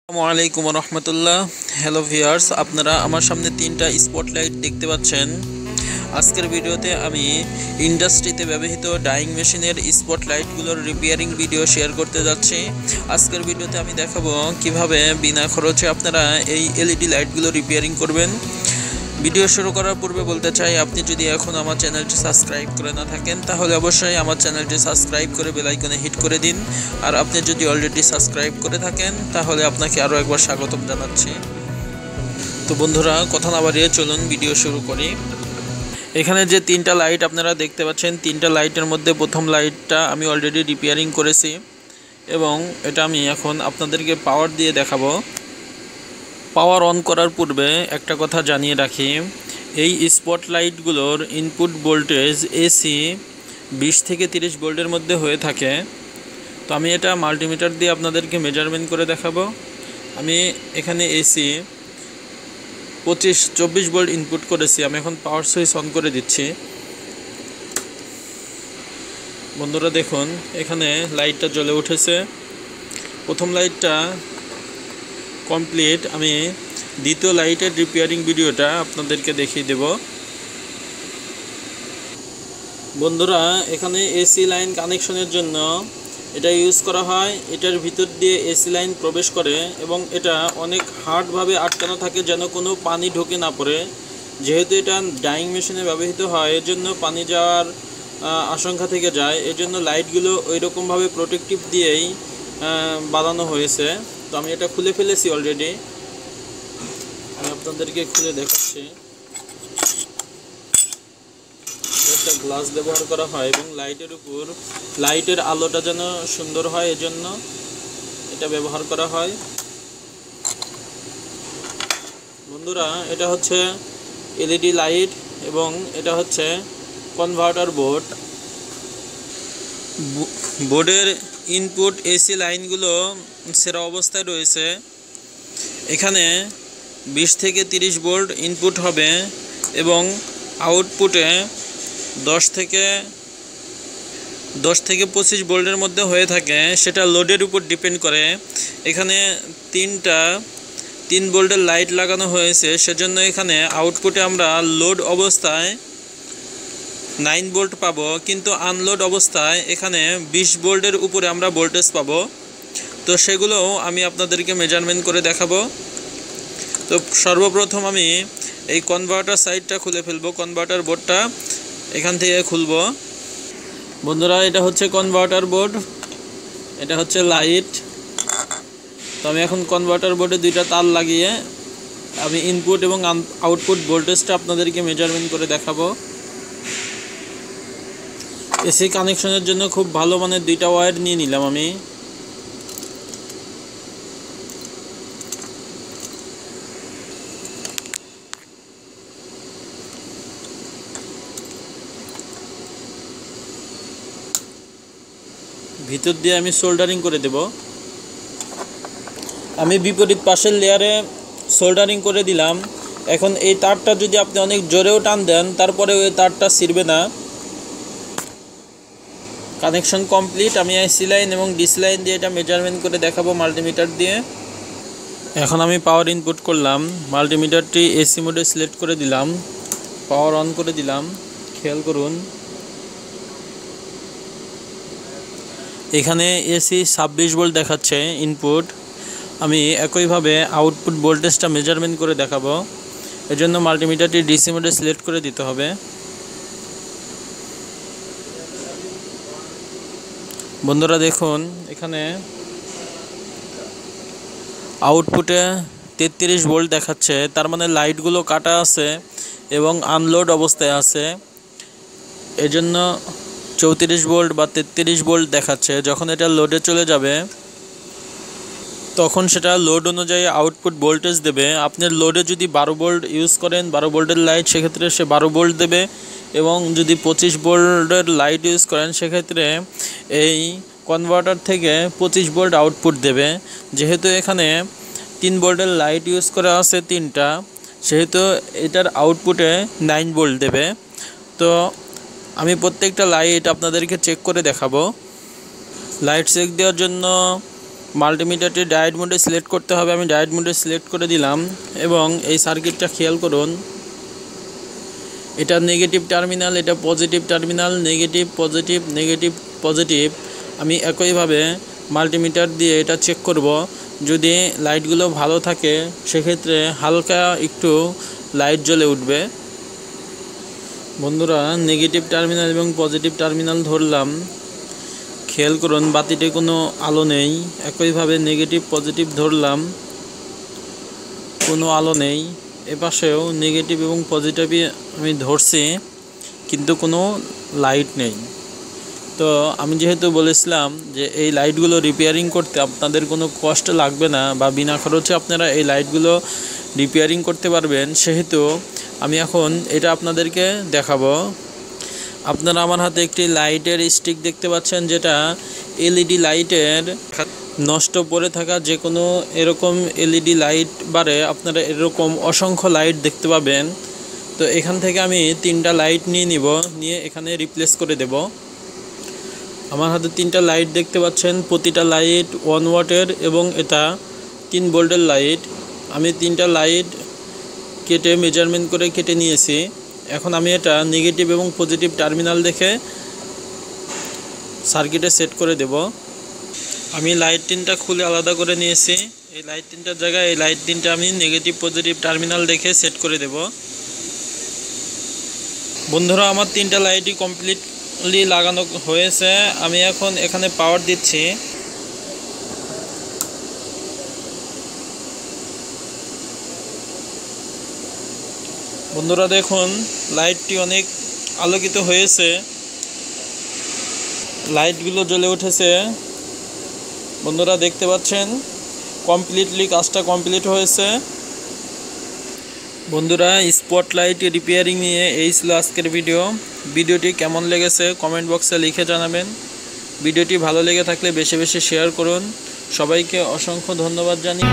আসসালামু আলাইকুম রহমতুল্লাহ। Hello viewers, আপনারা আমার সামনে তিনটা স্পটলাইট দেখতে পাচ্ছেন। আজকের ভিডিওতে আমি ইন্ডাস্ট্রিতে ব্যবহৃত ডাইং মেশিনের স্পটলাইটগুলোর রিপেয়ারিং ভিডিও শেয়ার করতে যাচ্ছি। আজকের ভিডিওতে আমি দেখাবো কিভাবে বিনা খরচে আপনারা এই এলইডি লাইটগুলো রিপেয়ারিং করবেন। ভিডিও শুরু করার পূর্বে বলতে চাই, আপনি যদি এখন আমার চ্যানেলটি সাবস্ক্রাইব করে না থাকেন তাহলে অবশ্যই আমার চ্যানেলটি সাবস্ক্রাইব করে বেল আইকনে হিট করে দিন। আর আপনি যদি অলরেডি সাবস্ক্রাইব করে থাকেন তাহলে আপনাকে আরও একবার স্বাগতম জানাচ্ছি। তো বন্ধুরা, কথা না বাড়িয়ে চলুন ভিডিও শুরু করি। এখানে যে তিনটা লাইট আপনারা দেখতে পাচ্ছেন, তিনটা লাইটের মধ্যে প্রথম লাইটটা আমি অলরেডি রিপেয়ারিং করেছি এবং এটা আমি এখন আপনাদেরকে পাওয়ার দিয়ে দেখাবো। পাওয়ার অন করার পূর্বে একটা কথা জানিয়ে রাখি, এই স্পটলাইটগুলোর ইনপুট ভোল্টেজ এসি 20 থেকে 30 ভোল্টের মধ্যে হয়ে থাকে। তো আমি এটা মাল্টিমিটার দিয়ে আপনাদেরকে মেজারমেন্ট করে দেখাবো। আমি এখানে এসি 24 ভোল্ট ইনপুট করেছি। আমি এখন পাওয়ার সুইচ অন করে দিচ্ছি। বন্ধুরা দেখুন, এখানে লাইটটা জ্বলে উঠেছে। প্রথম লাইটটা কমপ্লিট। আমি দ্বিতীয় লাইটের রিপেয়ারিং ভিডিওটা আপনাদেরকে দেখিয়ে দেব। বন্ধুরা, এখানে এসি লাইন কানেকশনের জন্য এটা ইউজ করা হয়। এটার ভিতর দিয়ে এসি লাইন প্রবেশ করে এবং এটা অনেক হার্ডভাবে আটকানো থাকে যেন কোনো পানি ঢোকে না পড়ে। যেহেতু এটা ডাইং মেশিনে ব্যবহৃত হয়, এর জন্য পানি যাওয়ার আশঙ্কা থেকে যায়। এর জন্য লাইটগুলো ওই রকমভাবে প্রোটেক্টিভ দিয়েই বাঁধানো হয়েছে। তো আমি এটা খুলে ফেলেছি অলরেডি। আমি আপনাদেরকে খুলে দেখাচ্ছি। একটা গ্লাস ব্যবহার করা হয় এবং লাইটের উপর লাইটের আলোটা যেন সুন্দর হয় এজন্য এটা ব্যবহার করা হয়। বন্ধুরা, এটা হচ্ছে এলইডি লাইট এবং এটা হচ্ছে কনভার্টার বোর্ড। বোর্ডের ইনপুট এসি লাইনগুলো সেরা অবস্থায় রয়েছে। এখানে 20 থেকে 30 ভোল্ট ইনপুট হবে এবং আউটপুটে 10 থেকে 25 ভোল্টের মধ্যে হয়ে থাকে। সেটা লোডের উপর ডিপেন্ড করে। এখানে 3 ভোল্টের লাইট লাগানো হয়েছে, সেজন্য এখানে আউটপুটে আমরা লোড অবস্থায় 9 ভোল্ট পাবো, কিন্তু আনলোড অবস্থায় এখানে 20 ভোল্টের উপরে আমরা ভোল্টেজ পাবো। তো সেগুলোও আমি আপনাদেরকে মেজারমেন্ট করে দেখাবো। তো সর্বপ্রথম আমি এই কনভার্টার সাইডটা খুলে ফেলবো। কনভার্টার বোর্ডটা এখান থেকে খুলবো। বন্ধুরা, এটা হচ্ছে কনভার্টার বোর্ড, এটা হচ্ছে লাইট। তো আমি এখন কনভার্টার বোর্ডে দুইটা তার লাগিয়ে আমি ইনপুট এবং আউটপুট ভোল্টেজটা আপনাদেরকে মেজারমেন্ট করে দেখাবো। এসি কানেকশনের জন্য খুব ভালো মানের দুইটা ওয়্যার নিয়ে নিলাম আমি। ভিতর দিয়ে আমি সোল্ডারিং করে দেব। আমি বিপরীত পাশের লেয়ারে সোল্ডারিং করে দিলাম। এখন এই তারটা যদি আপনি অনেক জোরেও টান দেন তারপরে ওই তারটা ছিঁড়বে না। Connection complete. আমি এসি লাইন এবং ডিসি লাইন দিয়ে এটা মেজারমেন্ট করে দেখাবো মাল্টিমিটার দিয়ে। এখন আমি পাওয়ার ইনপুট করলাম। মাল্টিমিটারটি এসি মোডে সিলেক্ট করে দিলাম, পাওয়ার অন করে দিলাম। খেয়াল করুন, এখানে এসি 26 ভোল্ট দেখাচ্ছে ইনপুট। আমি একইভাবে আউটপুট ভোল্টেজটা মেজারমেন্ট করে দেখাবো। এজন্য মাল্টিমিটারটি ডিসি মোডে সিলেক্ট করে দিতে হবে। বন্ধুরা দেখুন, এখানে আউটপুটে 33 ভোল্ট দেখাচ্ছে, তার মানে লাইটগুলো কাটা আছে এবং আনলোড অবস্থায় আছে। এজন্য 34 ভোল্ট বা 33 ভোল্ট দেখাচ্ছে। যখন এটা লোডে চলে যাবে তখন সেটা লোড অনুযায়ী আউটপুট ভোল্টেজ দেবে। আপনার লোডে যদি 12 ভোল্ট ইউজ করেন, 12 ভোল্টের লাইট, সেক্ষেত্রে সে 12 ভোল্ট দেবে। এবং যদি 25 ভোল্টের লাইট ইউজ করেন সেক্ষেত্রে এই কনভার্টার থেকে 25 ভোল্ট আউটপুট দেবে। যেহেতু এখানে 3 ভোল্টের লাইট ইউজ করা আছে তিনটা, সেহেতু এটার আউটপুটে 9 ভোল্ট দেবে। তো আমি প্রত্যেকটা লাইট আপনাদেরকে চেক করে দেখাবো। লাইট চেক দেওয়ার জন্য মাল্টিমিটারটি ডায়োড মোডে সিলেক্ট করতে হবে। আমি ডায়োড মোডে সিলেক্ট করে দিলাম এবং এই সার্কিটটা খেয়াল করুন, এটা নেগেটিভ টার্মিনাল, এটা positive terminal, negative positive negative positive. আমি একইভাবে মাল্টিমিটার দিয়ে এটা চেক করব। যদি লাইটগুলো ভালো থাকে সেক্ষেত্রে হালকা একটু লাইট জ্বলে উঠবে। বন্ধুরা, নেগেটিভ টার্মিনাল এবং পজিটিভ টার্মিনাল ধরলাম, খেয়াল করুন বাতিতে কোনো আলো নেই। একইভাবে নেগেটিভ পজিটিভ ধরলাম, কোনো আলো নেই। এপাশেও নেগেটিভ এবং পজিটিভই আমি ধরছি, কিন্তু কোনো লাইট নেই। তো আমি যেহেতু বলেছিলাম যে এই লাইটগুলো রিপেয়ারিং করতে আপনাদের কোনো কষ্ট লাগবে না বা বিনা খরচে আপনারা এই লাইটগুলো রিপেয়ারিং করতে পারবেন, সেহেতু আমি এখন এটা আপনাদেরকে দেখাবো। আপনারা আমার হাতে একটি লাইটের স্টিক দেখতে পাচ্ছেন, যেটা এলইডি লাইটের নষ্ট পড়ে থাকা যে কোনো এরকম এলইডি লাইট বারে আপনারা এরকম অসংখ্য লাইট দেখতে পাবেন। তো এখান থেকে আমি 3টা লাইট নিয়ে এখানে রিপ্লেস করে দেব। আমার হাতে 3টা লাইট দেখতে পাচ্ছেন, প্রতিটা লাইট 1 ওয়াটের এবং এটা 3 ভোল্টের লাইট। আমি 3টা লাইট কেটে মেজারমেন্ট করে কেটে নিয়েছি। এখন আমি এটা নেগেটিভ এবং পজিটিভ টার্মিনাল দেখে সার্কিটে সেট করে দেব। আমি লাইট 3টা খুলে আলাদা করে নিয়েছি। এই লাইট 3টার জায়গায় এই লাইট 3টা আমি নেগেটিভ পজিটিভ টার্মিনাল দেখে সেট করে দেব। বন্ধুরা, আমার 3টা লাইটই কমপ্লিটলি লাগানো হয়েছে। আমি এখন এখানে পাওয়ার দিচ্ছি। বন্ধুরা দেখুন, লাইটটি অনেক আলোকিত হয়েছে, লাইটগুলো জ্বলে উঠেছে। বন্ধুরা দেখতে পাচ্ছেন কমপ্লিটলি কাজটা কমপ্লিট হয়েছে। বন্ধুরা, স্পটলাইট রিপেয়ারিং নিয়ে এই ছিল আজকের ভিডিওটি কেমন লেগেছে কমেন্ট বক্সে লিখে জানাবেন। ভিডিওটি ভালো লেগে থাকলে বেশি বেশি শেয়ার করুন। সবাইকে অসংখ্য ধন্যবাদ জানিয়ে